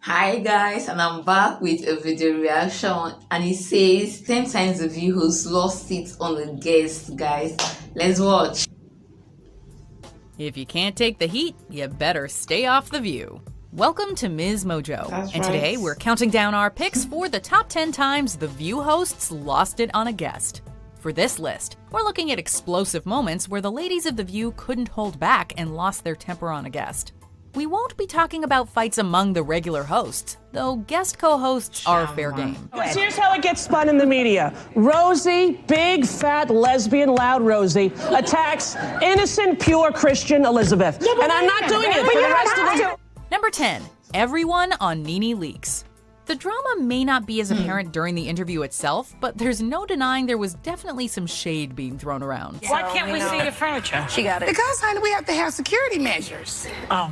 Hi guys, and I'm back with a video reaction, and it says 10 times the view host lost it on the guest. Guys, let's watch. If you can't take the heat, you better stay off the view. Welcome to Ms. Mojo, and today we're counting down our picks for the top 10 times the View hosts lost it on a guest. For this list, we're looking at explosive moments where the ladies of The View couldn't hold back and lost their temper on a guest. We won't be talking about fights among the regular hosts, though guest co-hosts are fair game. Here's how it gets spun in the media. Rosie, big, fat, lesbian, loud Rosie, attacks innocent, pure Christian Elizabeth. And I'm not doing it for the rest of the... Number 10, everyone on NeNe Leakes. The drama may not be as apparent during the interview itself, but there's no denying there was definitely some shade being thrown around. Why can't we see the furniture? She got it. Because, honey, we have to have security measures. Oh.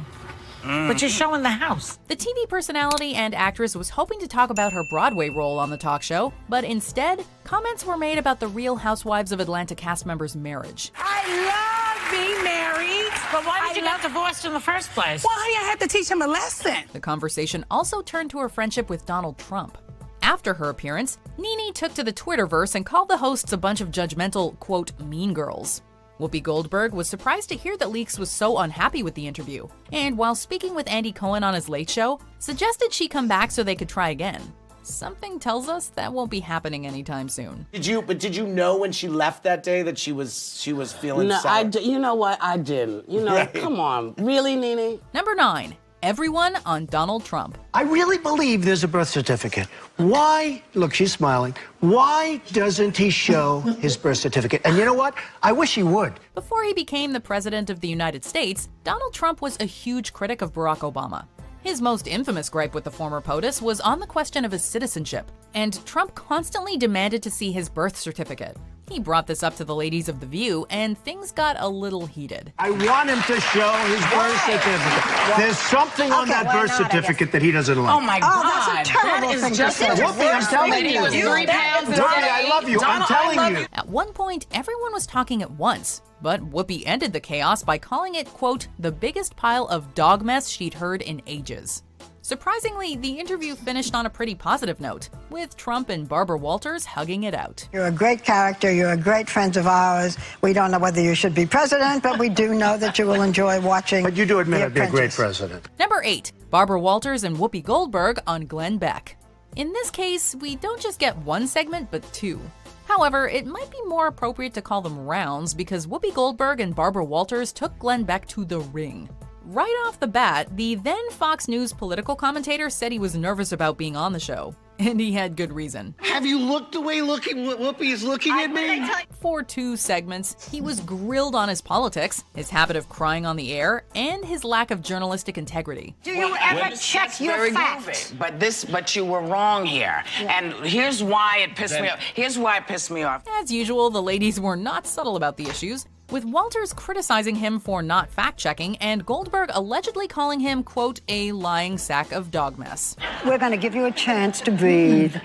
But you're showing the house. The TV personality and actress was hoping to talk about her Broadway role on the talk show, but instead, comments were made about the Real Housewives of Atlanta cast members' marriage. I love being married. But why did you get divorced in the first place? Well, honey, I had to teach him a lesson. The conversation also turned to her friendship with Donald Trump. After her appearance, NeNe took to the Twitterverse and called the hosts a bunch of judgmental, quote, mean girls. Whoopi Goldberg was surprised to hear that Leakes was so unhappy with the interview, and while speaking with Andy Cohen on his Late Show, suggested she come back so they could try again. Something tells us that won't be happening anytime soon. Did you know when she left that day that she was feeling sour? You know what? I didn't. Right. Come on. Really, NeNe? Number 9, everyone on Donald Trump. I really believe there's a birth certificate. Why, look, she's smiling. Why doesn't he show his birth certificate? And you know what? I wish he would. Before he became the President of the United States, Donald Trump was a huge critic of Barack Obama. His most infamous gripe with the former POTUS was on the question of his citizenship, and Trump constantly demanded to see his birth certificate. He brought this up to the ladies of The View, and things got a little heated. I want him to show his birth certificate. There's something on that birth certificate that he doesn't like. Oh, my God. That's a terrible thing to say. Whoopi, I'm telling you. Whoopi, I love you. I'm telling you. At one point, everyone was talking at once, but Whoopi ended the chaos by calling it, quote, the biggest pile of dog mess she'd heard in ages. Surprisingly, the interview finished on a pretty positive note, with Trump and Barbara Walters hugging it out. You're a great character. You're a great friend of ours. We don't know whether you should be president, but we do know that you will enjoy watching. But you do admit The I'd be a great Apprentice. president. Number 8, Barbara Walters and Whoopi Goldberg on Glenn Beck. In this case, we don't just get one segment, but two. However, it might be more appropriate to call them rounds because Whoopi Goldberg and Barbara Walters took Glenn Beck to the ring. Right off the bat, the then Fox News political commentator said he was nervous about being on the show, and he had good reason. Have you looked the way Whoopi is looking at me? For 2 segments, he was grilled on his politics, his habit of crying on the air, and his lack of journalistic integrity. Do you ever check your facts? But you were wrong here. And here's why it pissed me off. Here's why it pissed me off. As usual, the ladies were not subtle about the issues, with Walters criticizing him for not fact-checking and Goldberg allegedly calling him, quote, a lying sack of dog mess. We're going to give you a chance to breathe.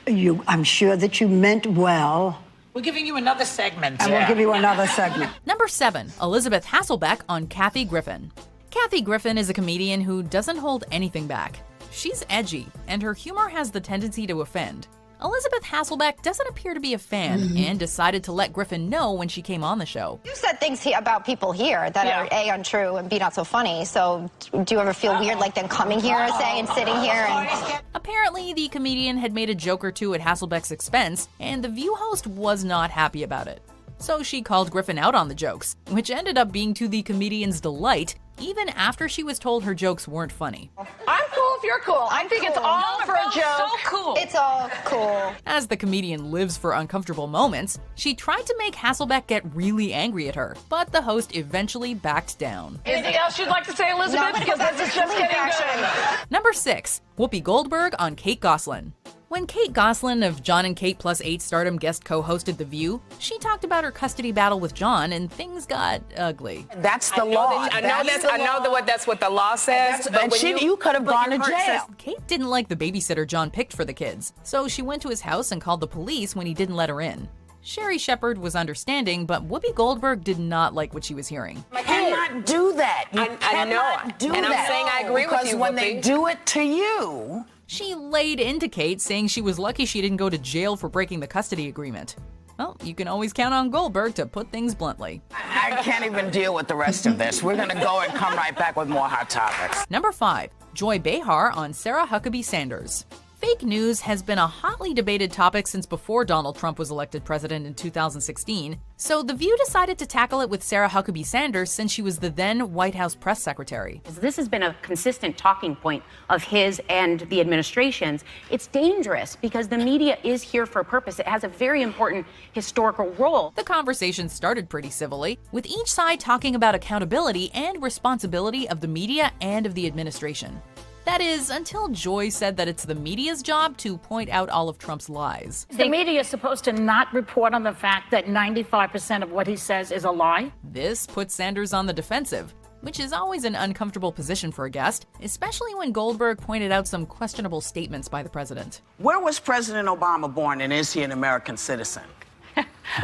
I'm sure that you meant well, We're giving you another segment. and we'll give you another segment. Number 7, Elizabeth Hasselbeck on Kathy Griffin. Kathy Griffin is a comedian who doesn't hold anything back. She's edgy, and her humor has the tendency to offend. Elizabeth Hasselbeck doesn't appear to be a fan and decided to let Griffin know when she came on the show. You said things about people here that are A, untrue, and B, not so funny. So do you ever feel weird like them coming here, say, and sitting here and... Apparently, the comedian had made a joke or two at Hasselbeck's expense, and the View host was not happy about it. So she called Griffin out on the jokes, which ended up being to the comedian's delight, even after she was told her jokes weren't funny. I'm cool if you're cool. I think it's all for a joke. So cool. It's all cool. As the comedian lives for uncomfortable moments, she tried to make Hasselbeck get really angry at her, but the host eventually backed down. Anything else you'd like to say, Elizabeth? No, Because this is just getting good. Number 6, Whoopi Goldberg on Kate Gosselin. When Kate Gosselin of John and Kate Plus 8 Stardom guest co-hosted The View, she talked about her custody battle with John and things got ugly. That's the law. I know that's what the law says. And you could have gone to jail. Kate didn't like the babysitter John picked for the kids, so she went to his house and called the police when he didn't let her in. Sherri Shepherd was understanding, but Whoopi Goldberg did not like what she was hearing. You cannot do that. You cannot do that. I'm saying I agree with you, because when they Whoopi. do it to you... She laid into Kate, saying she was lucky she didn't go to jail for breaking the custody agreement. Well, you can always count on Goldberg to put things bluntly. I can't even deal with the rest of this. We're going to go and come right back with more hot topics. Number 5. Joy Behar on Sarah Huckabee Sanders. Fake news has been a hotly debated topic since before Donald Trump was elected president in 2016, so The View decided to tackle it with Sarah Huckabee Sanders since she was the then White House press secretary. This has been a consistent talking point of his and the administration's. It's dangerous because the media is here for a purpose. It has a very important historical role. The conversation started pretty civilly, with each side talking about accountability and responsibility of the media and of the administration. That is, until Joy said that it's the media's job to point out all of Trump's lies. The media is supposed to not report on the fact that 95% of what he says is a lie. This put Sanders on the defensive, which is always an uncomfortable position for a guest, especially when Goldberg pointed out some questionable statements by the president. Where was President Obama born, and is he an American citizen?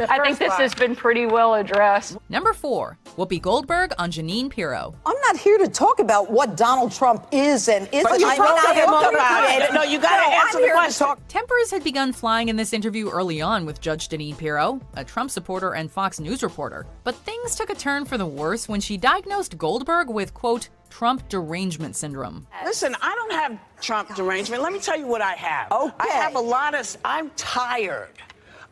I think this has been pretty well addressed. Number 4, Whoopi Goldberg on Jeanine Pirro. I'm not here to talk about what Donald Trump is and isn't. But you talk about it. No, you got to answer the question. Tempers had begun flying in this interview early on with Judge Jeanine Pirro, a Trump supporter and Fox News reporter. But things took a turn for the worse when she diagnosed Goldberg with, quote, Trump derangement syndrome. Listen, I don't have Trump derangement. Let me tell you what I have. Okay. I have a lot of... I'm tired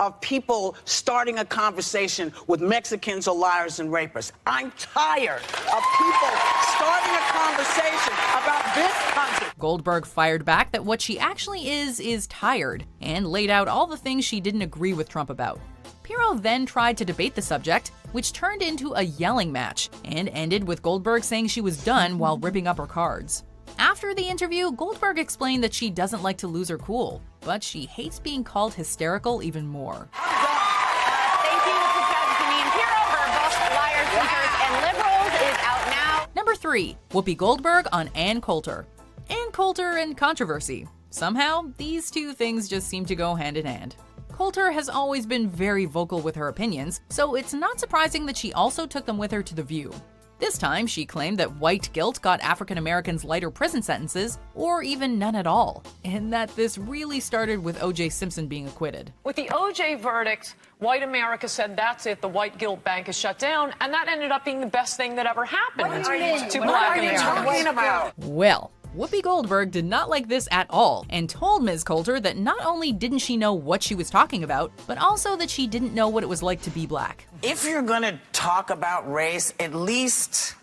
of people starting a conversation with Mexicans or liars and rapists. I'm tired of people starting a conversation about this country. Goldberg fired back that what she actually is tired, and laid out all the things she didn't agree with Trump about. Pirro then tried to debate the subject, which turned into a yelling match, and ended with Goldberg saying she was done while ripping up her cards. After the interview, Goldberg explained that she doesn't like to lose her cool, but she hates being called hysterical even more. Thank you to Judge Jeanine Pirro. Her book, Liars, Thinkers, and Liberals, is out now. Number 3, Whoopi Goldberg on Ann Coulter. Ann Coulter and controversy. Somehow, these two things just seem to go hand in hand. Coulter has always been very vocal with her opinions, so it's not surprising that she also took them with her to The View. This time, she claimed that white guilt got African Americans lighter prison sentences, or even none at all, and that this really started with O.J. Simpson being acquitted. With the O.J. verdict, white America said that's it, the white guilt bank is shut down, and that ended up being the best thing that ever happened to black Americans. Well, Whoopi Goldberg did not like this at all, and told Ms. Coulter that not only didn't she know what she was talking about, but also that she didn't know what it was like to be black. If you're going to talk about race, at least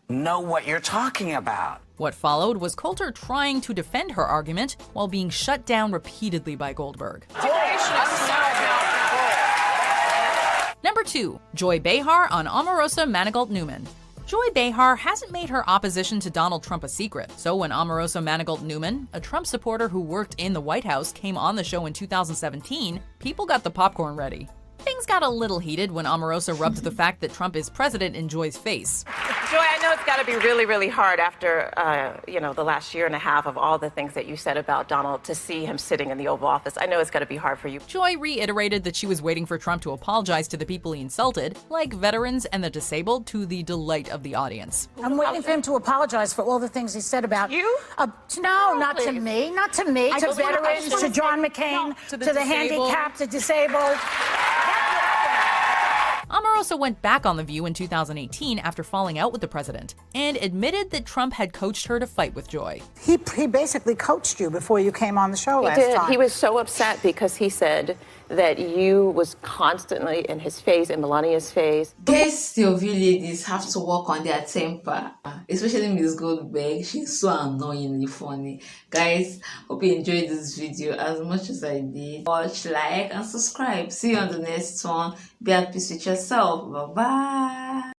know what you're talking about. What followed was Coulter trying to defend her argument while being shut down repeatedly by Goldberg. Number 2, Joy Behar on Omarosa Manigault Newman. Joy Behar hasn't made her opposition to Donald Trump a secret, so when Omarosa Manigault Newman, a Trump supporter who worked in the White House, came on the show in 2017, people got the popcorn ready. Things got a little heated when Omarosa rubbed the fact that Trump is president in Joy's face. Joy, I know it's got to be really, really hard after, the last year and a half of all the things that you said about Donald to see him sitting in the Oval Office. I know it's got to be hard for you. Joy reiterated that she was waiting for Trump to apologize to the people he insulted, like veterans and the disabled, to the delight of the audience. I'm waiting for him to apologize for all the things he said about you. No, not to me. Not to me. To veterans, to John McCain, to the handicapped, to disabled. Omarosa went back on The View in 2018 after falling out with the president, and admitted that Trump had coached her to fight with Joy. He basically coached you before you came on the show last time. He was so upset because he said that you was constantly in his face, in Melania's face. Guys, your View ladies have to work on their temper, especially Ms. Goldberg. She's so annoyingly funny. Guys, hope you enjoyed this video as much as I did. Watch, like, and subscribe. See you on the next one. Be at peace with yourself. Bye-bye.